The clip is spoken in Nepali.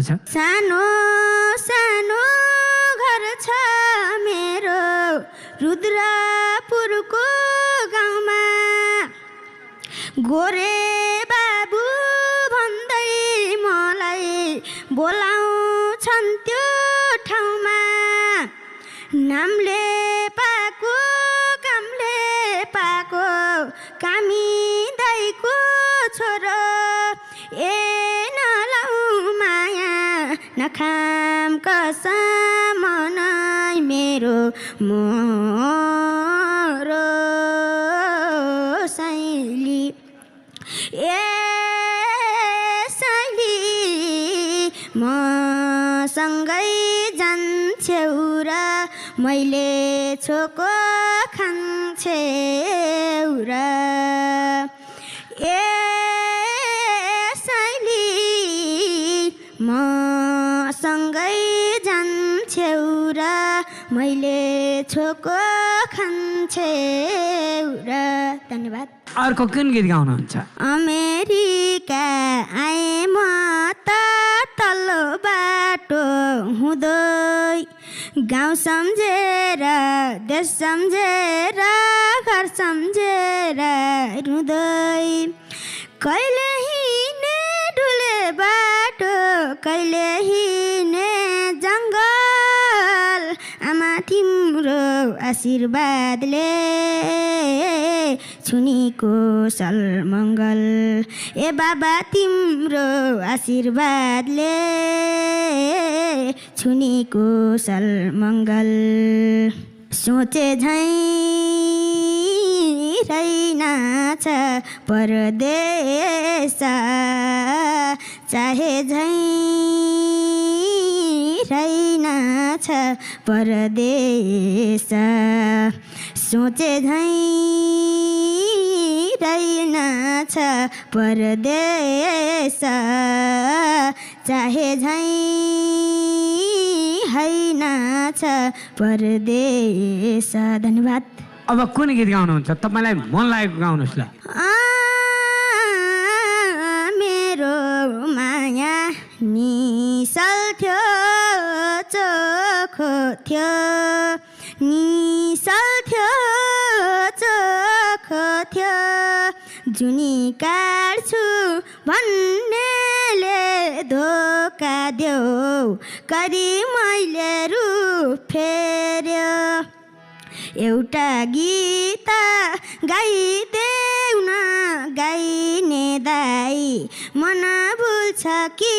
सानो सानो घर छ मेरो रुद्रपुरको गाउँमा, गोरे बाबु भन्दै मलाई बोलाउँछन् त्यो ठाउँमा। नामले पाको कामले पाको कामी दाइको छोरो, ए नलाउ माया नखाम कसम नै मेरो मोरो साइली, ए साइली मसँगै जान्छौ र मैले छोको खान्छौ र, ए साइली मसँगै जान्छौ र मैले छोको खान्छौ र। धन्यवाद। अर्को कुन गीत गाउनुहुन्छ? अमेरिका आए म त तल्लो बाटो हुँदै, गाउँ सम्झेर देश सम्झेर घर सम्झेर रुँदै, कहिले हिँडे डुले बाटो कहिले हिँडे जङ्गल, आमा तिम्रो आशीर्वादले छुनीको सलमङ्गल, ए बाबा तिम्रो आशीर्वादले छुनीको सलमङ्गल। सोचे झैँ रहेनछ परदेश, चाहे झैँ रहेनछ परदेश, सोचे झैँ रहेनछ परदेश, चाहे झैँ हैनछ परदेश। धन्यवाद। अब कुन गीत गाउनुहुन्छ? तपाईँलाई मन लागेको गाउनुहोस् ल। मेरो माया निसल थियो चोखो थियो, निसल थियो चोखो थियो, जुनी काट्छु भन्नेले धोका देऊ करी मैले रूप फेर्यो। एउटा गीत गाइदेऊ न गाइने दाइ, मन भुल्छ कि